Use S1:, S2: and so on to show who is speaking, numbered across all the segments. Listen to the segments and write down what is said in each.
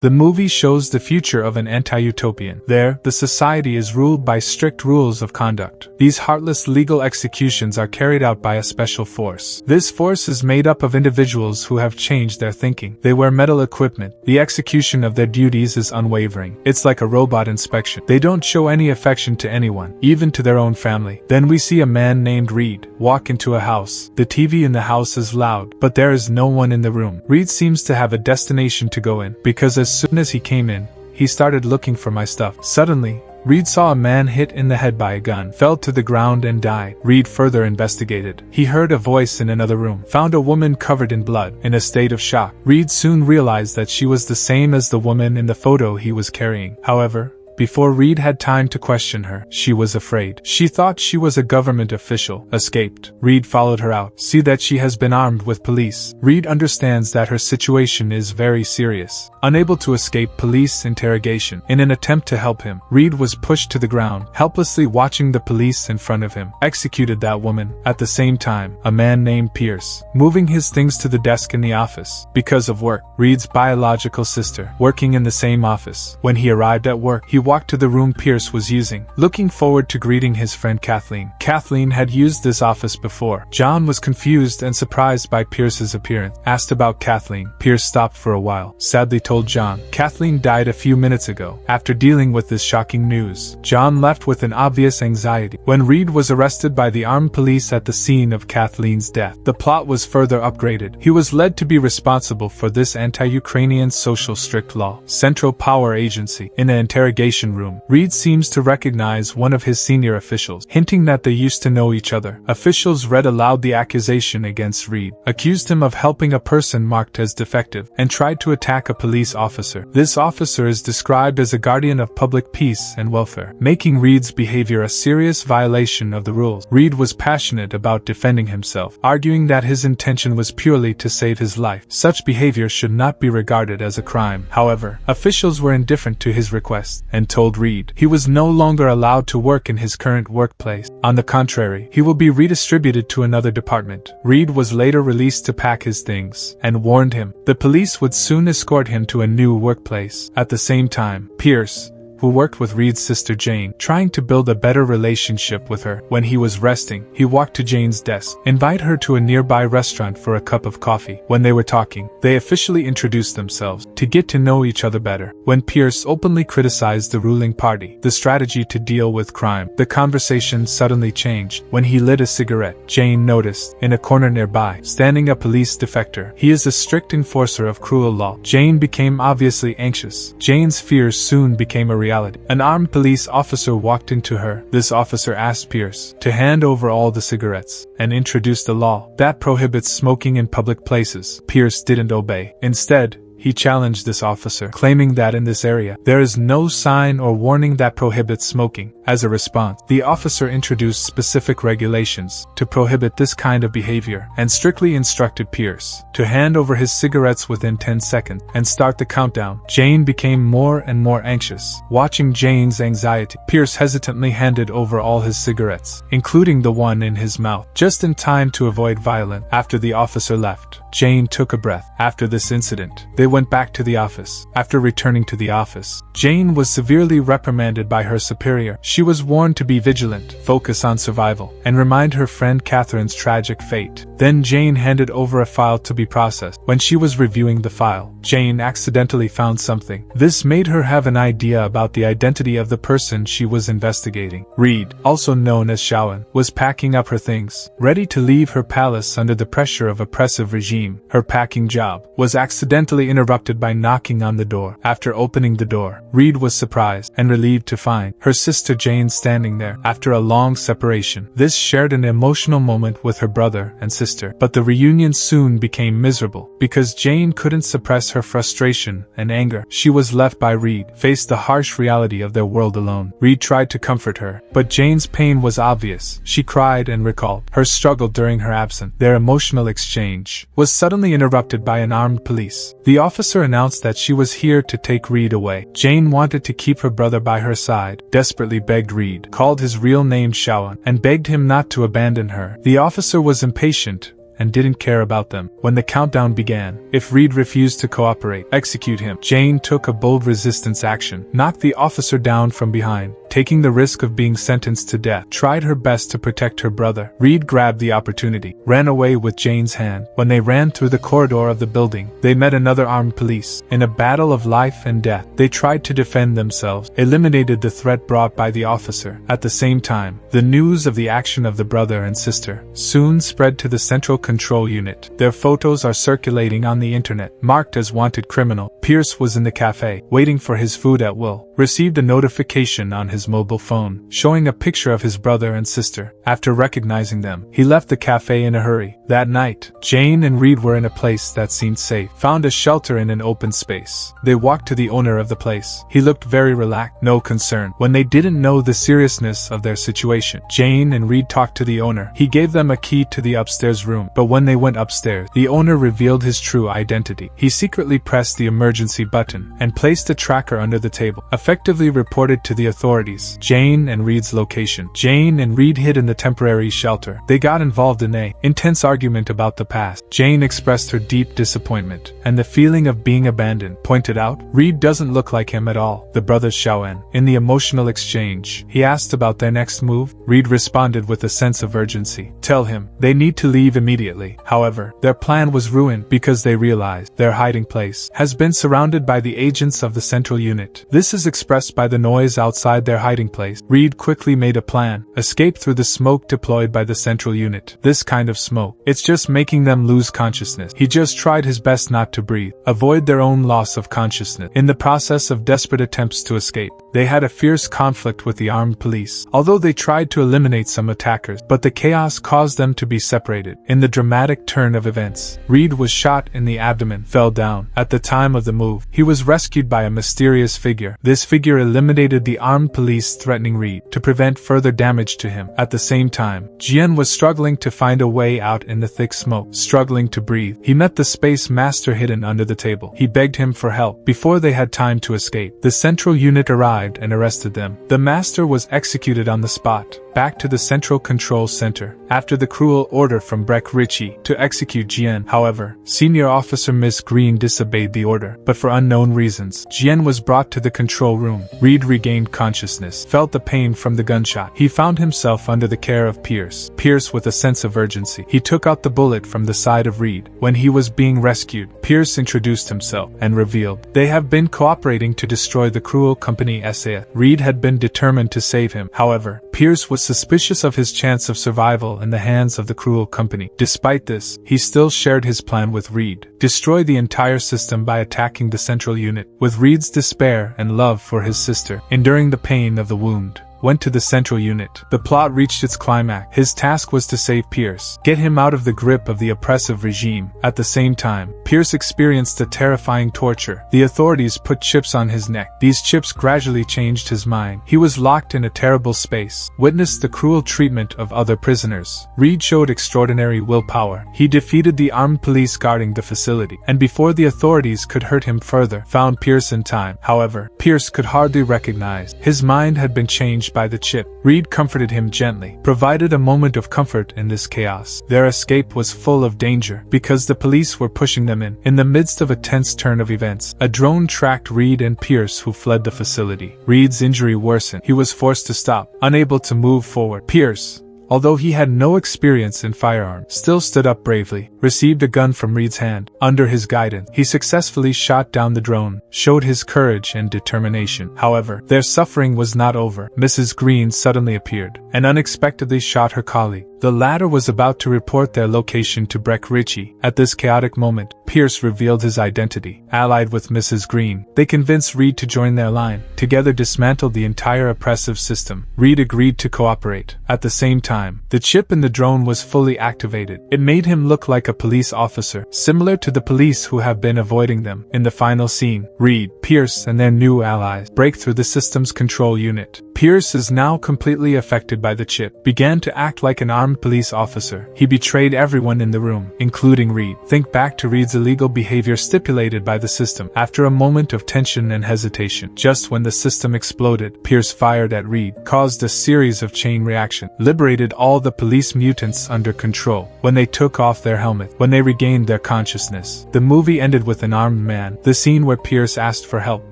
S1: The movie shows the future of an anti-utopian. There, the society is ruled by strict rules of conduct. These heartless legal executions are carried out by a special force. This force is made up of individuals who have changed their thinking. They wear metal equipment. The execution of their duties is unwavering. It's like a robot inspection. They don't show any affection to anyone, even to their own family. Then we see a man named Reed walk into a house. The TV in the house is loud, but there is no one in the room. Reed seems to have a destination to go in, because as soon as he came in, he started looking for my stuff. Suddenly, Reed saw a man hit in the head by a gun, fell to the ground and died. Reed further investigated. He heard a voice in another room, found a woman covered in blood, in a state of shock. Reed soon realized that she was the same as the woman in the photo he was carrying. However, before Reed had time to question her, she was afraid. She thought she was a government official, escaped. Reed followed her out. See that she has been armed with police. Reed understands that her situation is very serious. Unable to escape police interrogation, in an attempt to help him, Reed was pushed to the ground, helplessly watching the police in front of him executed that woman. At the same time, a man named Pierce, moving his things to the desk in the office. Because of work, Reed's biological sister, working in the same office. When he arrived at work, he walked to the room Pierce was using, looking forward to greeting his friend Kathleen. Kathleen had used this office before. John was confused and surprised by Pierce's appearance. Asked about Kathleen, Pierce stopped for a while, sadly told John, Kathleen died a few minutes ago. After dealing with this shocking news, John left with an obvious anxiety. When Reed was arrested by the armed police at the scene of Kathleen's death, the plot was further upgraded. He was led to be responsible for this anti-Ukrainian social strict law. Central Power Agency. In an interrogation room, Reed seems to recognize one of his senior officials, hinting that they used to know each other. Officials read aloud the accusation against Reed, accused him of helping a person marked as defective, and tried to attack a police officer. This officer is described as a guardian of public peace and welfare, making Reed's behavior a serious violation of the rules. Reed was passionate about defending himself, arguing that his intention was purely to save his life. Such behavior should not be regarded as a crime. However, officials were indifferent to his request, and told Reed he was no longer allowed to work in his current workplace. On the contrary, he will be redistributed to another department. Reed was later released to pack his things, and warned him the police would soon escort him to a new workplace. At the same time, Pierce, who worked with Reed's sister Jane, trying to build a better relationship with her. When he was resting, he walked to Jane's desk, invited her to a nearby restaurant for a cup of coffee. When they were talking, they officially introduced themselves, to get to know each other better. When Pierce openly criticized the ruling party, the strategy to deal with crime, the conversation suddenly changed. When he lit a cigarette, Jane noticed, in a corner nearby, standing a police defector. He is a strict enforcer of cruel law. Jane became obviously anxious. Jane's fears soon became a reality. An armed police officer walked into her. This officer asked Pierce to hand over all the cigarettes, and introduced a law that prohibits smoking in public places. Pierce didn't obey. Instead, he challenged this officer, claiming that in this area, there is no sign or warning that prohibits smoking. As a response, the officer introduced specific regulations to prohibit this kind of behavior, and strictly instructed Pierce to hand over his cigarettes within 10 seconds and start the countdown. Jane became more and more anxious. Watching Jane's anxiety, Pierce hesitantly handed over all his cigarettes, including the one in his mouth, just in time to avoid violence. After the officer left, Jane took a breath. After this incident, they went back to the office. After returning to the office, Jane was severely reprimanded by her superior. She was warned to be vigilant, focus on survival, and remind her friend Catherine's tragic fate. Then Jane handed over a file to be processed. When she was reviewing the file, Jane accidentally found something. This made her have an idea about the identity of the person she was investigating. Reed, also known as Shawan, was packing up her things, ready to leave her palace under the pressure of oppressive regime. Her packing job was accidentally interrupted by knocking on the door. After opening the door, Reed was surprised and relieved to find her sister Jane standing there. After a long separation, this shared an emotional moment with her brother and sister, but the reunion soon became miserable because Jane couldn't suppress her frustration and anger. She was left by Reed, faced the harsh reality of their world alone. Reed tried to comfort her, but Jane's pain was obvious. She cried and recalled her struggle during her absence. Their emotional exchange was suddenly interrupted by an armed police. The officer announced that she was here to take Reed away. Jane wanted to keep her brother by her side, desperately begged Reed, called his real name Shawan, and begged him not to abandon her. The officer was impatient and didn't care about them. When the countdown began, if Reed refused to cooperate, execute him. Jane took a bold resistance action, knocked the officer down from behind, taking the risk of being sentenced to death, tried her best to protect her brother. Reed grabbed the opportunity, ran away with Jane's hand. When they ran through the corridor of the building, they met another armed police. In a battle of life and death, they tried to defend themselves, eliminated the threat brought by the officer. At the same time, the news of the action of the brother and sister soon spread to the Central Control Unit. Their photos are circulating on the internet, marked as wanted criminal. Pierce was in the cafe, waiting for his food at will, received a notification on his mobile phone, showing a picture of his brother and sister. After recognizing them, he left the cafe in a hurry. That night, Jane and Reed were in a place that seemed safe, found a shelter in an open space. They walked to the owner of the place. He looked very relaxed, no concern. When they didn't know the seriousness of their situation, Jane and Reed talked to the owner. He gave them a key to the upstairs room, but when they went upstairs, the owner revealed his true identity. He secretly pressed the emergency button and placed a tracker under the table, effectively reported to the authorities Jane and Reed's location. Jane and Reed hid in the temporary shelter. They got involved in an intense argument about the past. Jane expressed her deep disappointment and the feeling of being abandoned. Pointed out, Reed doesn't look like him at all. The brothers Shaoen. In the emotional exchange, he asked about their next move. Reed responded with a sense of urgency. Tell him they need to leave immediately. However, their plan was ruined because they realized their hiding place has been surrounded by the agents of the Central Unit. This is expressed by the noise outside their hiding place. Reed quickly made a plan. Escape through the smoke deployed by the Central Unit. This kind of smoke, it's just making them lose consciousness. He just tried his best not to breathe, avoid their own loss of consciousness. In the process of desperate attempts to escape, they had a fierce conflict with the armed police. Although they tried to eliminate some attackers, but the chaos caused them to be separated. In the dramatic turn of events, Reed was shot in the abdomen, fell down. At the time of the move, he was rescued by a mysterious figure. This figure eliminated the armed police threatening Reed to prevent further damage to him. At the same time, Jian was struggling to find a way out in the thick smoke, struggling to breathe. He met the space master hidden under the table. He begged him for help. Before they had time to escape, the Central Unit arrived and arrested them. The master was executed on the spot. Back to the Central Control Center, after the cruel order from Breck Ritchie to execute Jian. However, Senior Officer Miss Green disobeyed the order, but for unknown reasons. Jian was brought to the control room. Reed regained consciousness, felt the pain from the gunshot. He found himself under the care of Pierce. Pierce, with a sense of urgency, he took out the bullet from the side of Reed. When he was being rescued, Pierce introduced himself and revealed they have been cooperating to destroy the cruel company SA. Reed had been determined to save him. However, Pierce was suspicious of his chance of survival in the hands of the cruel company. Despite this, he still shared his plan with Reed: destroy the entire system by attacking the Central Unit. With Reed's despair and love for his sister, enduring the pain of the wound, went to the Central Unit. The plot reached its climax. His task was to save Pierce, get him out of the grip of the oppressive regime. At the same time, Pierce experienced a terrifying torture. The authorities put chips on his neck. These chips gradually changed his mind. He was locked in a terrible space, witnessed the cruel treatment of other prisoners. Reed showed extraordinary willpower. He defeated the armed police guarding the facility, and before the authorities could hurt him further, found Pierce in time. However, Pierce could hardly recognize his mind had been changed by the chip. Reed comforted him gently, provided a moment of comfort in this chaos. Their escape was full of danger, because the police were pushing them in. In the midst of a tense turn of events, a drone tracked Reed and Pierce, who fled the facility. Reed's injury worsened. He was forced to stop, unable to move forward. Pierce, although he had no experience in firearms, still stood up bravely, received a gun from Reed's hand. Under his guidance, he successfully shot down the drone, showed his courage and determination. However, their suffering was not over. Mrs. Green suddenly appeared, and unexpectedly shot her colleague. The latter was about to report their location to Breck Ritchie. At this chaotic moment, Pierce revealed his identity. Allied with Mrs. Green, they convinced Reed to join their line. Together dismantled the entire oppressive system. Reed agreed to cooperate. At the same time, the chip in the drone was fully activated. It made him look like a police officer, similar to the police who have been avoiding them. In the final scene, Reed, Pierce, and their new allies break through the system's control unit. Pierce is now completely affected by the chip, began to act like an armed police officer. He betrayed everyone in the room, including Reed. Think back to Reed's illegal behavior stipulated by the system. After a moment of tension and hesitation, just when the system exploded, Pierce fired at Reed, caused a series of chain reaction, liberated all the police mutants under control. When they took off their helmet, when they regained their consciousness, the movie ended with an armed man. The scene where Pierce asked for help.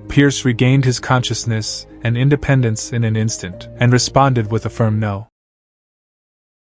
S1: Pierce regained his consciousness and independence in an instant, and responded with a firm no.